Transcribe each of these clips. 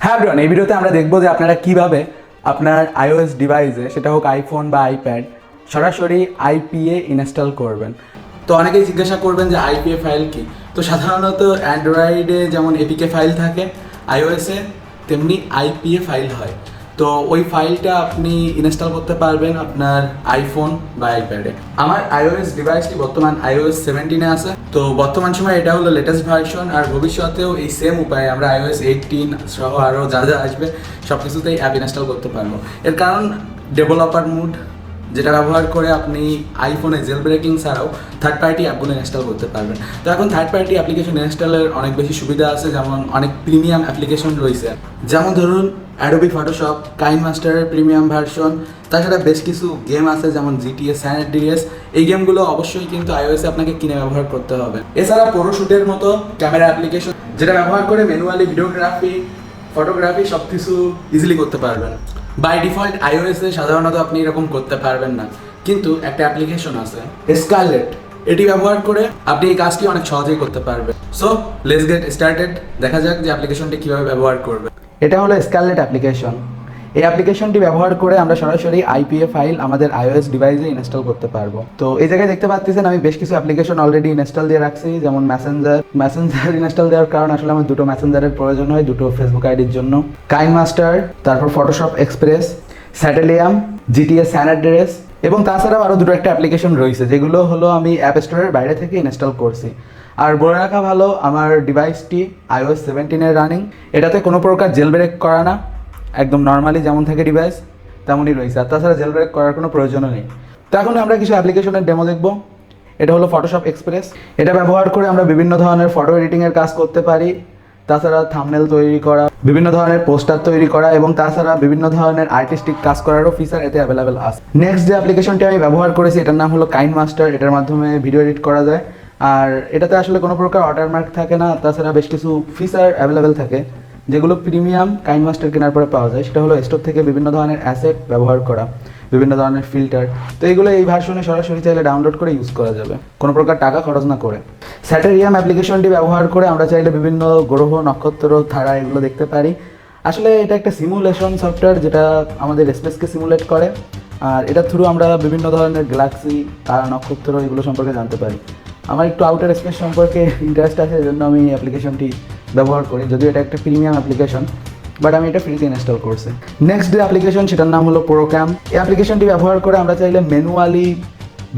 হ্যাঁ এভরিওয়ান, এই ভিডিওতে আমরা দেখবো যে আপনারা কিভাবে আপনার iOS ডিভাইসে, সেটা হোক আইফোন বা আইপ্যাড, সরাসরি আইপিএ ইনস্টল করবেন। তো অনেকেই জিজ্ঞাসা করবেন যে আইপিএ ফাইল কি। তো সাধারণত অ্যান্ড্রয়েডে যেমন এপিকে ফাইল থাকে, আইওএসে তেমনি আইপিএ ফাইল হয়। তো ওই ফাইলটা আপনি ইনস্টল করতে পারবেন আপনার আইফোন বা আইপ্যাডে। আমার iOS ডিভাইসটি বর্তমান iOS 17-এ আছে। তো বর্তমান সময় এটা হলো লেটেস্ট ভার্সন, আর ভবিষ্যতেও এই সেম উপায়ে আমরা iOS 18 সহ আরও যা যা আসবে সব কিছুতেই অ্যাপ ইনস্টল করতে পারবো। এর কারণ ডেভেলপার মুড, যেটা ব্যবহার করে আপনি আইফোনে জেল ব্রেকিং ছাড়াও থার্ড পার্টি অ্যাপগুলো ইনস্টল করতে পারবেন। তো এখন থার্ড পার্টি অ্যাপ্লিকেশন ইনস্টলের অনেক বেশি সুবিধা আছে, যেমন অনেক প্রিমিয়াম অ্যাপ্লিকেশন রয়েছে, যেমন ধরুন অ্যাডোবি ফটোশপ, কাইনমাস্টারের প্রিমিয়াম ভার্সন। তাছাড়া বেশ কিছু গেম আছে যেমন GTA San Andreas। এই গেমগুলো অবশ্যই কিন্তু iOS-এ আপনাকে কিনে ব্যবহার করতে হবে। এছাড়া ফটোশুটের মতো ক্যামেরা অ্যাপ্লিকেশন, যেটা ব্যবহার করে ম্যানুয়ালি ভিডিওগ্রাফি, ফটোগ্রাফি সব কিছু ইজিলি করতে পারবেন। বাই ডিফল্ট iOS-এ সাধারণত আপনি এরকম করতে পারবেন না, কিন্তু একটা অ্যাপ্লিকেশন আছে স্কারলেট, এটি ব্যবহার করে আপনি এই কাজটি অনেক সহজেই করতে পারবেন। So let's get started. দেখা যাক যে অ্যাপ্লিকেশনটি কীভাবে ব্যবহার করবে। এটা হলো স্কারলেট অ্যাপ্লিকেশন। এই অ্যাপ্লিকেশনটি ব্যবহার করে আমরা সরাসরি আইপিএ ফাইল আমাদের iOS ডিভাইসে ইনস্টল করতে পারবো। তো এই জায়গায় দেখতে পাচ্ছেন আমি বেশ কিছু অ্যাপ্লিকেশন অলরেডি ইনস্টল দিয়ে রাখছি, যেমন মেসেঞ্জার ইনস্টল দেওয়ার কারণ আসলে আমার দুটো মেসেঞ্জারের প্রয়োজন হয়, দুটো ফেসবুক আইডির জন্য। কাইনমাস্টার, তারপর ফটোশপ এক্সপ্রেস, স্যাটেলিয়াম, GTA San Andreas, এবং তাছাড়াও আরও দুটো একটা অ্যাপ্লিকেশন রয়েছে যেগুলো হলো আমি অ্যাপ স্টোরের বাইরে থেকে ইনস্টল করছি। আর বলে রাখা ভালো, আমার ডিভাইসটি iOS 17-এর রানিং। এটাতে কোনো প্রকার জেল ব্রেক করা না, একদম নর্মালি যেমন থাকে ডিভাইস তেমনই রয়েছে। আর তাছাড়া জেল ব্রেক করার কোনো প্রয়োজনও নেই। তো এখন আমরা কিছু অ্যাপ্লিকেশনের ডেমো দেখব। এটা হলো ফটোশপ এক্সপ্রেস। এটা ব্যবহার করে আমরা বিভিন্ন ধরনের ফটো এডিটিংয়ের কাজ করতে পারি। তাছাড়া থাম্বনেল তৈরি করা, বিভিন্ন ধরনের পোস্টার তৈরি করা, এবং তাছাড়া বিভিন্ন ধরনের আর্টিস্টিক কাজ করারও ফিচার এতে অ্যাভেলেবেল আছে। নেক্সট যে অ্যাপ্লিকেশনটি আমি ব্যবহার করেছি এটার নাম হলো কাইনমাস্টার। এটার মাধ্যমে ভিডিও এডিট করা যায়, আর এটাতে আসলে কোনো প্রকার ওয়াটারমার্ক থাকে না। তাছাড়া বেশ কিছু ফিচার অ্যাভেলেবেল থাকে যেগুলো প্রিমিয়াম কাইনমাস্টার কেনার পরে পাওয়া যায়। সেটা হলো স্টোর থেকে বিভিন্ন ধরনের অ্যাসেট ব্যবহার করা, বিভিন্ন ধরনের ফিল্টার। তো এইগুলো এই ভার্সনে সরাসরি চাইলে ডাউনলোড করে ইউজ করা যাবে, কোনো প্রকার টাকা খরচ না করে। স্যাটেলিয়াম অ্যাপ্লিকেশনটি ব্যবহার করে আমরা চাইলে বিভিন্ন গ্রহ, নক্ষত্র, তারা এগুলো দেখতে পারি। আসলে এটা একটা সিমুলেশন সফটওয়্যার যেটা আমাদের স্পেসকে সিমুলেট করে, আর এটার থ্রু আমরা বিভিন্ন ধরনের গ্যালাক্সি, তারা, নক্ষত্র এগুলো সম্পর্কে জানতে পারি। আমার একটু আউটার স্পেস সম্পর্কে ইন্টারেস্ট আছে, এজন্য আমি এই অ্যাপ্লিকেশনটি ব্যবহার করি, যদিও এটা একটা প্রিমিয়াম অ্যাপ্লিকেশন, বাট আমি এটা ফ্রিতে ইনস্টল করছি। নেক্সট যে অ্যাপ্লিকেশন সেটার নাম হলো প্রোক্যাম। এই অ্যাপ্লিকেশনটি ব্যবহার করে আমরা চাইলে ম্যানুয়ালি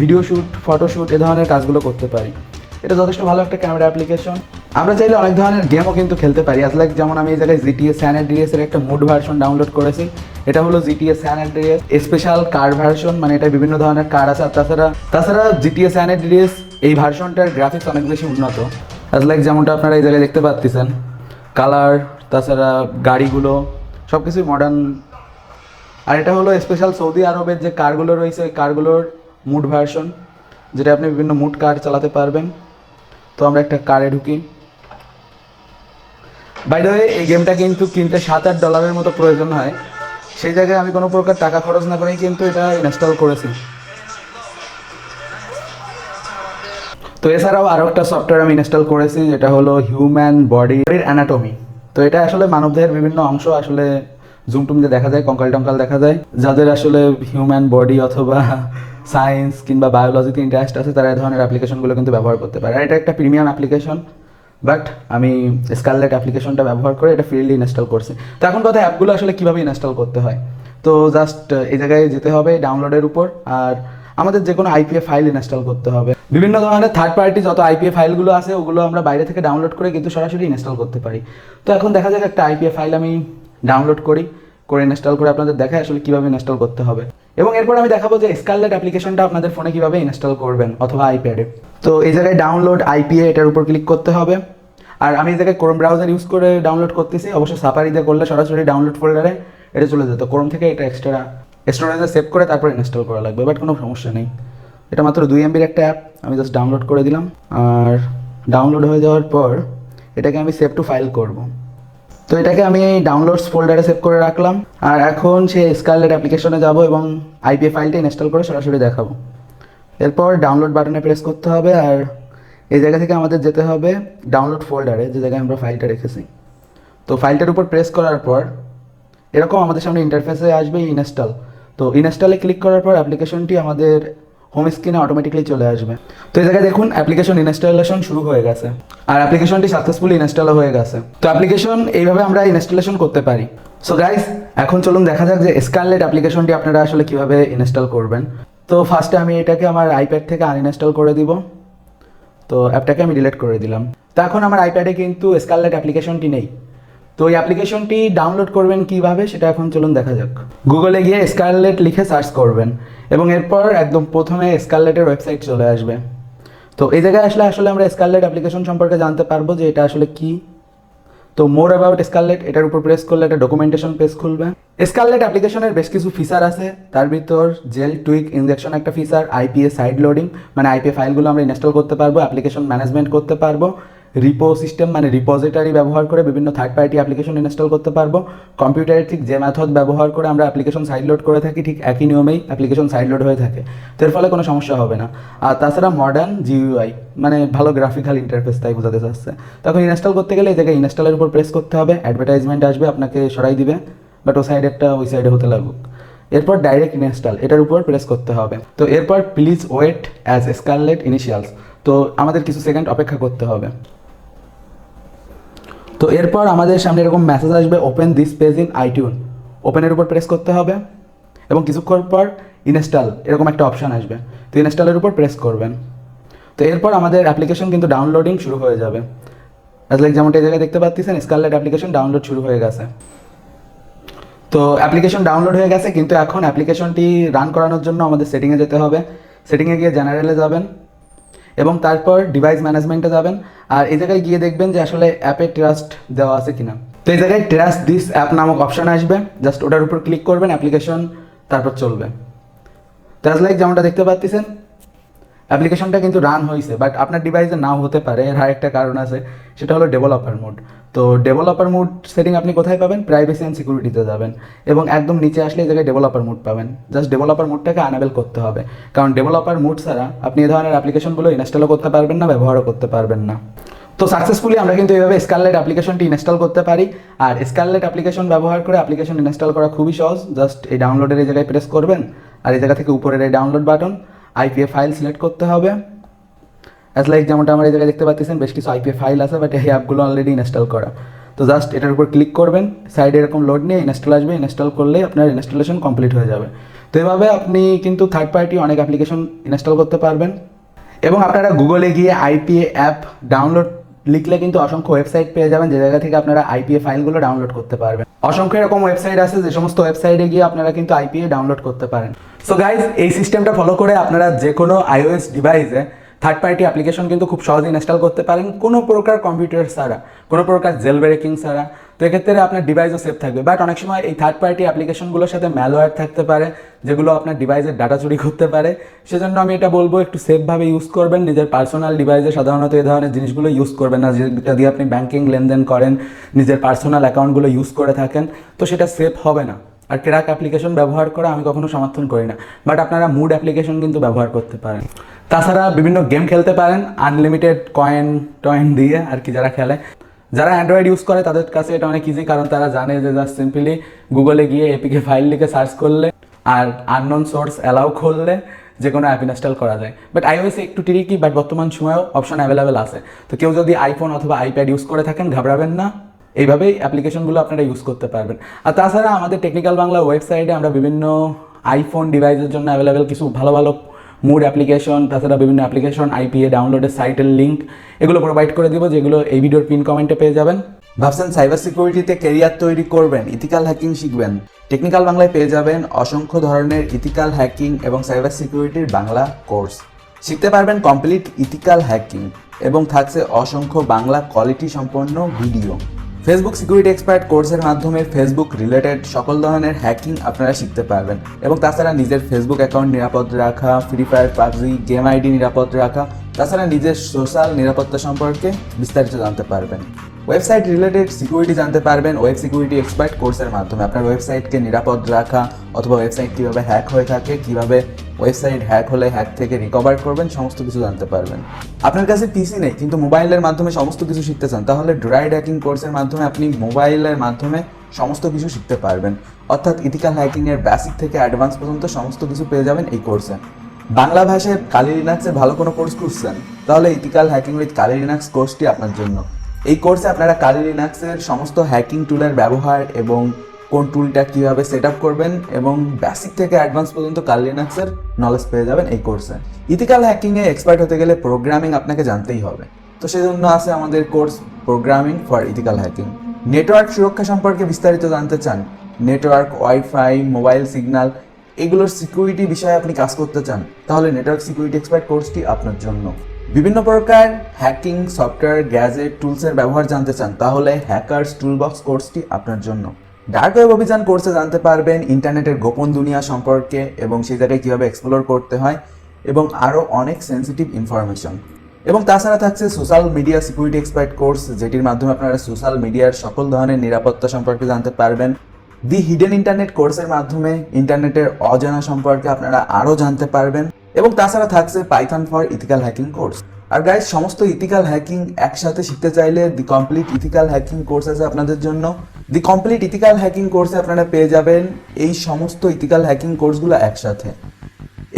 ভিডিও শ্যুট, ফটোশ্যুট এ ধরনের কাজগুলো করতে পারি। এটা যথেষ্ট ভালো একটা ক্যামেরা অ্যাপ্লিকেশন। আমরা চাইলে অনেক ধরনের গেমও কিন্তু খেলতে পারি। লাইক যেমন আমি এই জায়গায় GTA San Andreas এর একটা মুড ভার্সন ডাউনলোড করেছি। এটা হলো GTA San Andreas স্পেশাল কার ভার্সন, মানে এটা বিভিন্ন ধরনের কার আছে। আর তাছাড়া GTA San Andreas এই ভার্সনটার গ্রাফিক্স অনেক বেশি উন্নত, লাইক যেমনটা আপনারা এই জায়গায় দেখতে পাচ্ছেন, কালার, তাছাড়া গাড়িগুলো সব কিছুই মডার্ন। আর এটা হলো স্পেশাল সৌদি আরবের যে কারগুলো রয়েছে ওই কারগুলোর মুড ভার্সন, যেটা আপনি বিভিন্ন মুড কার চালাতে পারবেন। তো আমরা একটা কারে ঢুকি। বাই দ্য ওয়ে, এই গেমটা কিন্তু কিনতে $7-8 মতো প্রয়োজন হয়। সেই জায়গায় আমি কোনো প্রকার টাকা খরচ না করেই কিন্তু এটা ইনস্টল করেছি। তো এছাড়াও আরও একটা সফটওয়্যার আমি ইনস্টল করেছি, যেটা হলো হিউম্যান বডির অ্যানাটমি। তো এটা আসলে মানবদেহের বিভিন্ন অংশ আসলে জুম টুম দিয়ে দেখা যায়, কঙ্কাল টঙ্কাল দেখা যায়। যাদের আসলে হিউম্যান বডি অথবা সায়েন্স কিংবা বায়োলজিতে ইন্টারেস্ট আছে তারা এই ধরনের অ্যাপ্লিকেশনগুলো কিন্তু ব্যবহার করতে পারে। আর এটা একটা প্রিমিয়াম অ্যাপ্লিকেশন, বাট আমি স্কারলেট অ্যাপ্লিকেশনটা ব্যবহার করে এটা ফ্রিলি ইনস্টল করছি। তো এখন কথা, অ্যাপগুলো আসলে কীভাবে ইনস্টল করতে হয়। তো জাস্ট এই জায়গায় যেতে হবে ডাউনলোডের উপর, আর আমাদের যে কোনো আইপিএ ফাইল ইনস্টল করতে হবে। বিভিন্ন ধরনের থার্ড পার্টি যত আইপিএ ফাইলগুলো আছে ওগুলো আমরা বাইরে থেকে ডাউনলোড করে কিন্তু সরাসরি ইনস্টল করতে পারি। তো এখন দেখা যাক একটা আইপিএ ফাইল আমি ডাউনলোড করে ইনস্টল করে আপনাদের দেখায় আসলে কীভাবে ইনস্টল করতে হবে, এবং এরপর আমি দেখাবো যে স্কারলেট অ্যাপ্লিকেশনটা আপনাদের ফোনে কীভাবে ইনস্টল করবেন অথবা আইপ্যাডে। তো এই জায়গায় ডাউনলোড আইপিএ এটার উপর ক্লিক করতে হবে। আর আমি এই জায়গায় ক্রোম ব্রাউজার ইউজ করে ডাউনলোড করতেছি। অবশ্য সাফারি দিয়ে করলে সরাসরি ডাউনলোড ফোল্ডারে এটা চলে যেত। ক্রোম থেকে এটা এক্সট্রা স্টোরেজে সেভ করে তারপর ইনস্টল করা লাগবে, বাট কোনো সমস্যা নেই। এটা মাত্র 2 MBর একটা অ্যাপ, আমি জাস্ট ডাউনলোড করে দিলাম। আর ডাউনলোড হয়ে যাওয়ার পর এটাকে আমি সেভ টু ফাইল করব। তো এটাকে আমি এই ডাউনলোডস ফোল্ডারে সেভ করে রাখলাম। আর এখন সেই স্কারলেট অ্যাপ্লিকেশনে যাব এবং আইপিএ ফাইলটা ইনস্টল করে সরাসরি দেখাবো। এরপর ডাউনলোড বাটনে প্রেস করতে হবে, আর এই জায়গা থেকে আমাদের যেতে হবে ডাউনলোড ফোল্ডারে, যে জায়গায় আমরা ফাইলটা রেখেছি। তো ফাইলটার উপর প্রেস করার পর এরকম আমাদের সামনে ইন্টারফেসে আসবে ইনস্টল। তো ইনস্টলে ক্লিক করার পর অ্যাপ্লিকেশনটি আমাদের হোম স্ক্রিনে অটোমেটিকলি চলে আসবে। তো এই জায়গায় দেখুন অ্যাপ্লিকেশন ইনস্টলেশন শুরু হয়ে গেছে আর অ্যাপ্লিকেশনটি সাকসেসফুলি ইনস্টল হয়ে গেছে। তো অ্যাপ্লিকেশন এইভাবে আমরা ইনস্টলেশন করতে পারি। সো গাইস, এখন চলুন দেখা যাক যে স্কারলেট অ্যাপ্লিকেশনটি আপনারা আসলে কীভাবে ইনস্টল করবেন। তো ফার্স্টে আমি এটাকে আমার আইপ্যাড থেকে আনইনস্টল করে দিব। তো অ্যাপটাকে আমি ডিলিট করে দিলাম। তো এখন আমার আইপ্যাডে কিন্তু স্কারলেট অ্যাপ্লিকেশনটি নেই। তো এই অ্যাপ্লিকেশনটি ডাউনলোড করবেন কীভাবে সেটা এখন চলুন দেখা যাক। গুগলে গিয়ে স্কারলেট লিখে সার্চ করবেন এবং এরপর একদম প্রথমে স্কারলেটের ওয়েবসাইট চলে আসবে। তো এই জায়গায় আসলে আমরা স্কারলেট অ্যাপ্লিকেশন সম্পর্কে জানতে পারবো যে এটা আসলে কি। তো মোর অ্যাবাউট স্কারলেট এটার উপর প্রেস করলে একটা ডকুমেন্টেশন পেজ খুলবে। স্কারলেট অ্যাপ্লিকেশনের বেশ কিছু ফিচার আছে, তার ভিতর জেল টুইক ইনজেকশন একটা ফিচার, আইপিএ সাইড লোডিং মানে আইপিএ ফাইলগুলো আমরা ইনস্টল করতে পারবো, অ্যাপ্লিকেশন ম্যানেজমেন্ট করতে পারবো, রিপো সিস্টেম মানে রিপোজিটরি ব্যবহার করে বিভিন্ন থার্ড পার্টি অ্যাপ্লিকেশন ইনস্টল করতে পারবো, কম্পিউটারের ঠিক যে মেথড ব্যবহার করে আমরা অ্যাপ্লিকেশন সাইড লোড করে থাকি ঠিক একই নিয়মেই অ্যাপ্লিকেশন সাইড লোড হয়ে থাকে। তো এর ফলে কোনো সমস্যা হবে না। আর তাছাড়া মডার্ন জিইউআই মানে ভালো গ্রাফিক্যাল ইন্টারফেস তাই বোঝাতে চাচ্ছে। তখন ইনস্টল করতে গেলে এই জায়গায় ইনস্টলের উপর প্রেস করতে হবে, অ্যাডভার্টাইজমেন্ট আসবে আপনাকে সরাই দিবে, বাট ও সাইডেরটা ওই সাইডে হতে লাগুক। এরপর ডাইরেক্ট ইনস্টল এটার উপর প্রেস করতে হবে। তো এরপর please wait as scarlet initials, তো আমাদের কিছু সেকেন্ড অপেক্ষা করতে হবে। তো এরপর আমাদের সামনে এরকম মেসেজ আসবে open this page in iTunes, ওপেনের উপর প্রেস করতে হবে এবং কিছুক্ষণ পর ইনস্টল এরকম একটা অপশান আসবে। তো ইনস্টলের উপর প্রেস করবেন। তো এরপর আমাদের অ্যাপ্লিকেশন কিন্তু ডাউনলোডিং শুরু হয়ে যাবে। অ্যাজ লাইক যেমনটা এই জায়গায় দেখতে পাচ্ছেন স্কারলেট অ্যাপ্লিকেশন ডাউনলোড শুরু হয়ে গেছে। তো অ্যাপ্লিকেশন ডাউনলোড হয়ে গেছে, কিন্তু এখন অ্যাপ্লিকেশনটি রান করানোর জন্য আমাদের সেটিংয়ে যেতে হবে। সেটিংয়ে গিয়ে জেনারেলে যাবেন এবং তারপর ডিভাইস ম্যানেজমেন্টে যাবেন। আর এই জায়গায় গিয়ে দেখবেন যে আসলে অ্যাপে ট্রাস্ট দেওয়া আছে কিনা। তো এই জায়গায় ট্রাস্ট দিস অ্যাপ নামক অপশান আসবে, জাস্ট ওটার উপর ক্লিক করবেন, অ্যাপ্লিকেশন তারপর চলবে। তো অ্যাজ লাইক যেমনটা দেখতে পাচ্ছেন অ্যাপ্লিকেশনটা কিন্তু রান হয়েছে, বাট আপনার ডিভাইসে নাও হতে পারে। এর আরেকটা কারণ আছে, সেটা হলো ডেভেলপার মোড। তো ডেভেলপার মোড সেটিং আপনি কোথায় পাবেন? প্রাইভেসি অ্যান্ড সিকিউরিটিতে যাবেন এবং একদম নিচে আসলে এই জায়গায় ডেভেলপার মোড পাবেন। জাস্ট ডেভেলপার মোডটাকে আনএবল করতে হবে, কারণ ডেভেলপার মোড ছাড়া আপনি এই ধরনের অ্যাপ্লিকেশনগুলো ইনস্টলও করতে পারবেন না, ব্যবহারও করতে পারবেন না। তো সাকসেসফুলি আমরা কিন্তু এইভাবে স্কারলেট অ্যাপ্লিকেশনটি ইনস্টল করতে পারি। আর স্কারলেট অ্যাপ্লিকেশন ব্যবহার করে অ্যাপ্লিকেশন ইনস্টল করা খুবই সহজ। জাস্ট এই ডাউনলোডের এই জায়গায় প্রেস করবেন আর এই জায়গা থেকে উপরের এই download button IPA file select করতে হবে। অ্যাজ লাইক যেমনটা আমরা এই জায়গায় দেখতে পাচ্ছেন বেশ কিছু আইপিএ ফাইল আছে, বাট এই অ্যাপগুলো অলরেডি ইনস্টল করা। তো জাস্ট এটার উপর ক্লিক করবেন, সাইডে এরকম লোড নিয়ে ইনস্টল আসবে, ইনস্টল করলেই আপনার ইনস্টলেশন কমপ্লিট হয়ে যাবে। তো এভাবে আপনি কিন্তু থার্ড পার্টি অনেক অ্যাপ্লিকেশন ইনস্টল করতে পারবেন। এবং আপনারা গুগলে গিয়ে আইপিএ অ্যাপ ডাউনলোড লিখলে কিন্তু অসংখ্য ওয়েবসাইট পেয়ে যাবেন, যে জায়গা থেকে আপনারা আইপিএ ফাইলগুলো ডাউনলোড করতে পারবেন। অসংখ্য এরকম ওয়েবসাইট আছে যে সমস্ত ওয়েবসাইটে গিয়ে আপনারা কিন্তু আইপিএ ডাউনলোড করতে পারেন। সো গাইজ, এই সিস্টেমটা ফলো করে আপনারা যে কোনো আইওএস ডিভাইসে থার্ড পার্টি অ্যাপ্লিকেশন কিন্তু খুব সহজে ইনস্টল করতে পারেন, কোনো প্রকার কম্পিউটার ছাড়া, কোনো প্রকার জেল ব্রেকিং ছাড়া। তো এক্ষেত্রে আপনার ডিভাইসও সেফ থাকবে। বাট অনেক সময় এই থার্ড পার্টি অ্যাপ্লিকেশনগুলোর সাথে ম্যালওয়্যার থাকতে পারে, যেগুলো আপনার ডিভাইসের ডাটা চুরি করতে পারে। সেজন্য আমি এটা বলবো একটু সেফভাবে ইউজ করবেন। নিজের পার্সোনাল ডিভাইসে সাধারণত এই ধরনের জিনিসগুলো ইউজ করবেন না। যেটা দিয়ে আপনি ব্যাঙ্কিং লেনদেন করেন, নিজের পার্সোনাল অ্যাকাউন্টগুলো ইউজ করে থাকেন, তো সেটা সেফ হবে না। আর ক্র্যাক অ্যাপ্লিকেশন ব্যবহার করা আমি কখনো সমর্থন করি না, বাট আপনারা মুড অ্যাপ্লিকেশন কিন্তু ব্যবহার করতে পারেন। তাছাড়া বিভিন্ন গেম খেলতে পারেন আনলিমিটেড কয়েন দিয়ে আর কি। যারা খেলে, যারা অ্যান্ড্রয়েড ইউজ করে তাদের কাছে এটা অনেক ইজি, কারণ তারা জানে যে জাস্ট সিম্পলি গুগলে গিয়ে এপিকে ফাইল লিখে সার্চ করলে আর আননোন সোর্স অ্যালাউ করলে যে কোনো অ্যাপ ইনস্টল করা যায়। বাট আইওএসে একটু ট্রিকি, বাট বর্তমান সময়েও অপশন অ্যাভেলেবেল আছে। তো কেউ যদি আইফোন অথবা আইপ্যাড ইউজ করে থাকেন ঘাবড়াবেন না, এইভাবেই অ্যাপ্লিকেশনগুলো আপনারা ইউজ করতে পারবেন। আর তাছাড়া আমাদের টেকনিক্যাল বাংলা ওয়েবসাইটে আমরা বিভিন্ন আইফোন ডিভাইসের জন্য অ্যাভেলেবেল কিছু ভালো ভালো মুড অ্যাপ্লিকেশন, তাছাড়া বিভিন্ন অ্যাপ্লিকেশন আইপিএ ডাউনলোডের সাইটের লিঙ্ক এগুলো প্রোভাইড করে দিব, যেগুলো এই ভিডিওর পিন কমেন্টে পেয়ে যাবেন। ভাবছেন সাইবার সিকিউরিটিতে ক্যারিয়ার তৈরি করবেন, ইথিক্যাল হ্যাকিং শিখবেন? টেকনিক্যাল বাংলায় পেয়ে যাবেন অসংখ্য ধরনের ইথিক্যাল হ্যাকিং এবং সাইবার সিকিউরিটির বাংলা কোর্স। শিখতে পারবেন কমপ্লিট ইথিক্যাল হ্যাকিং এবং থাকছে অসংখ্য বাংলা কোয়ালিটি সম্পন্ন ভিডিও। ফেসবুক সিকিউরিটি এক্সপার্ট কোর্সের মাধ্যমে ফেসবুক রিলেটেড সকল ধরনের হ্যাকিং আপনারা শিখতে পারবেন এবং তাছাড়া নিজের ফেসবুক অ্যাকাউন্ট নিরাপদ রাখা, free fire, PUBG, game ID নিরাপদ রাখা, তাছাড়া নিজের সোশ্যাল নিরাপত্তা সম্পর্কে বিস্তারিত জানতে পারবেন। ওয়েবসাইট রিলেটেড সিকিউরিটি জানতে পারবেন ওয়েব সিকিউরিটি এক্সপার্ট কোর্সের মাধ্যমে। আপনার ওয়েবসাইটকে নিরাপদ রাখা অথবা ওয়েবসাইট কীভাবে হ্যাক হয়ে থাকে, কীভাবে ওয়েবসাইট হ্যাক হলে হ্যাক থেকে রিকভার করবেন, সমস্ত কিছু জানতে পারবেন। আপনার কাছে পিসি নেই কিন্তু মোবাইলের মাধ্যমে সমস্ত কিছু শিখতে চান, তাহলে ড্রাইড হ্যাকিং কোর্সের মাধ্যমে আপনি মোবাইলের মাধ্যমে সমস্ত কিছু শিখতে পারবেন। অর্থাৎ ইথিক্যাল হ্যাকিংয়ের বেসিক থেকে অ্যাডভান্স পর্যন্ত সমস্ত কিছু পেয়ে যাবেন এই কোর্সে। বাংলা ভাষায় কালি লিনাক্সের ভালো কোনো কোর্স খুঁজছেন, তাহলে ethical hacking with Kali Linux কোর্সটি আপনার জন্য। এই কোর্সে আপনারা কালি লিনাক্সের সমস্ত হ্যাকিং টুলের ব্যবহার এবং কোন টুলটা কীভাবে সেট আপ করবেন এবং বেসিক থেকে অ্যাডভান্স পর্যন্ত কালি লিনাক্সের নলেজ পেয়ে যাবেন এই কোর্সে। ইথিক্যাল হ্যাকিংয়ে এক্সপার্ট হতে গেলে প্রোগ্রামিং আপনাকে জানতেই হবে, তো সেই জন্য আছে আমাদের course programming for ethical hacking. Network সুরক্ষা সম্পর্কে বিস্তারিত জানতে চান, নেটওয়ার্ক, ওয়াইফাই, মোবাইল সিগন্যাল, এগুলোর সিকিউরিটি বিষয়ে আপনি কাজ করতে চান, তাহলে নেটওয়ার্ক সিকিউরিটি এক্সপার্ট কোর্সটি আপনার জন্য। বিভিন্ন প্রকার হ্যাকিং সফটওয়্যার, গ্যাজেট, টুলসের ব্যবহার জানতে চান, তাহলে হ্যাকার্স টুলবক্স কোর্সটি আপনার জন্য। ডার্ক ওয়েব অভিযান কোর্সে জানতে পারবেন ইন্টারনেটের গোপন দুনিয়া সম্পর্কে এবং সেই জায়গায় কীভাবে এক্সপ্লোর করতে হয় এবং আরও অনেক সেন্সিটিভ ইনফরমেশন। এবং তাছাড়া থাকছে social media security expert course, যেটির মাধ্যমে আপনারা সোশ্যাল মিডিয়ার সকল ধরনের নিরাপত্তা সম্পর্কে জানতে পারবেন। দি হিডেন ইন্টারনেট কোর্সের মাধ্যমে ইন্টারনেটের অজানা সম্পর্কে আপনারা আরও জানতে পারবেন। এবং তাছাড়া থাকছে Python for ethical hacking course. আর গাইস, সমস্ত ইথিক্যাল হ্যাকিং একসাথে শিখতে চাইলে the complete ethical hacking course আছে আপনাদের জন্য। দি কমপ্লিট ইথিক্যাল হ্যাকিং কোর্সে আপনারা পেয়ে যাবেন এই সমস্ত ইথিক্যাল হ্যাকিং কোর্সগুলো একসাথে,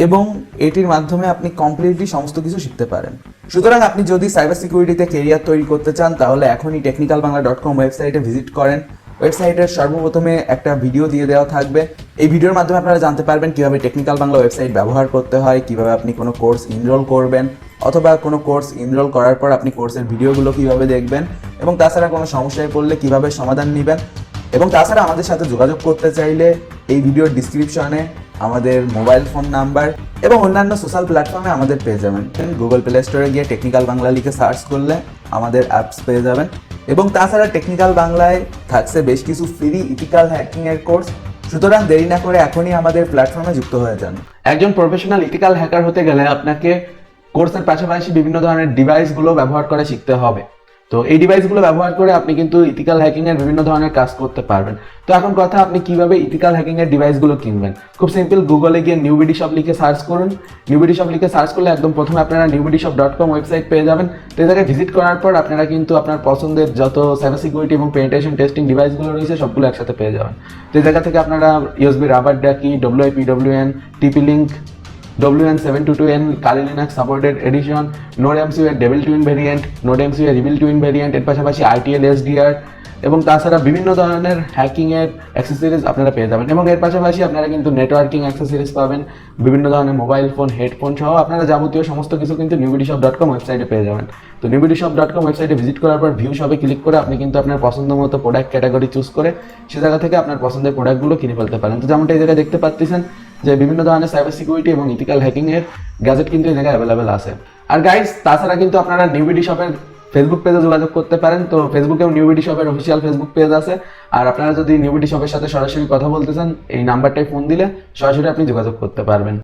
এবং এটির মাধ্যমে আপনি কমপ্লিটলি সমস্ত কিছু শিখতে পারেন। সুতরাং আপনি যদি সাইবার সিকিউরিটিতে কেরিয়ার তৈরি করতে চান, তাহলে এখনই technicalbangla.com ওয়েবসাইটে ভিজিট করেন। ওয়েবসাইটের সর্বপ্রথমে একটা ভিডিও দিয়ে দেওয়া থাকবে, এই ভিডিওর মাধ্যমে আপনারা জানতে পারবেন কীভাবে টেকনিক্যাল বাংলা ওয়েবসাইট ব্যবহার করতে হয়, কীভাবে আপনি কোনো কোর্স এনরোল করবেন, অথবা কোনো কোর্স এনরোল করার পর আপনি কোর্সের ভিডিওগুলো কীভাবে দেখবেন, এবং তাছাড়া কোনো সমস্যায় পড়লে কীভাবে সমাধান নেবেন। এবং তাছাড়া আমাদের সাথে যোগাযোগ করতে চাইলে এই ভিডিওর ডিসক্রিপশনে আমাদের মোবাইল ফোন নাম্বার এবং অন্যান্য সোশ্যাল প্ল্যাটফর্মে আমাদের পেয়ে যাবেন। গুগল প্লে স্টোরে গিয়ে টেকনিক্যাল বাংলা লিখে সার্চ করলে আমাদের অ্যাপস পেয়ে যাবেন। এবং তাছাড়া টেকনিক্যাল বাংলায় থাকছে বেশ কিছু ফ্রি ইথিক্যাল হ্যাকিংয়ের কোর্স। সুতরাং দেরি না করে এখনই আমাদের প্ল্যাটফর্মে যুক্ত হয়ে যান। একজন প্রফেশনাল ইথিক্যাল হ্যাকার হতে গেলে আপনাকে কোর্সের পাশাপাশি বিভিন্ন ধরনের ডিভাইসগুলো ব্যবহার করে শিখতে হবে। তো এই ডিভাইসগুলো ব্যবহার করে আপনি কিন্তু ইথিক্যাল হ্যাকিংয়ের বিভিন্ন ধরনের কাজ করতে পারবেন। তো এখন কথা, আপনি কিভাবে ইথিক্যাল হ্যাকিংয়ের ডিভাইসগুলো কিনবেন? খুব সিম্পল, গুগলে গিয়ে নিউবিডি শপ লিখে সার্চ করুন। নিউবিডি শপ লিখে সার্চ করলে একদম প্রথমে আপনারা newbidishop.com ওয়েবসাইট পেয়ে যাবেন। তো এই জায়গায় ভিজিট করার পর আপনারা কিন্তু আপনার পছন্দের যত সাইবার সিকিউরিটি এবং পেনিট্রেশন টেস্টিং ডিভাইসগুলো রয়েছে সবগুলো একসাথে পেয়ে যাবেন। তো এই জায়গা থেকে আপনারা USB রাবার ডাকি, WIPWN, TP-Link, WN722N, Kali Linux supported edition, NodeMCU এর Devil Twin variant, NodeMCU এর Evil Twin variant, এর পাশাপাশি ITL SDR এবং তাছাড়া বিভিন্ন ধরনের হ্যাকিংয়ের অ্যাক্সেসরিজ আপনারা পেয়ে যাবেন। এবং এর পাশাপাশি আপনারা কিন্তু নেটওয়ার্কিং অ্যাক্সেসরিজ পাবেন, বিভিন্ন ধরনের মোবাইল ফোন, হেডফোন সহ আপনারা যাবতীয় সমস্ত কিছু কিন্তু newbidishop.com ওয়েবসাইটে পেয়ে যাবেন। তো newbidishop.com ওয়েবসাইটে ভিজিট করার পর ভিউ শপে ক্লিক করে আপনি কিন্তু আপনার পছন্দ মতো প্রোডাক্ট ক্যাটাগরি চুজ করে সে জায়গা থেকে আপনার পছন্দের প্রোডাক্টগুলো কিনে ফেলতে পারেন। তো যেমনটা এই জায়গায় দেখতে পাচ্ছেন যে বিভিন্ন ধরনের সাইবার সিকিউরিটি এবং ইথিক্যাল হ্যাকিংয়ের গ্যাজেট কিন্তু এই জায়গায় অ্যাভেলেবেল আছে। আর গাইস, তাছাড়া কিন্তু আপনারা নিউবিডি শপের ফেসবুক পেজে যোগাযোগ করতে পারেন। তো ফেসবুকেও নিউবিডি শপের অফিসিয়াল ফেসবুক পেজ আছে। আর আপনারা যদি নিউবিডি শপের সাথে সরাসরি কথা বলতে চান, এই নাম্বারটায় ফোন দিলে সরাসরি আপনি যোগাযোগ করতে পারবেন।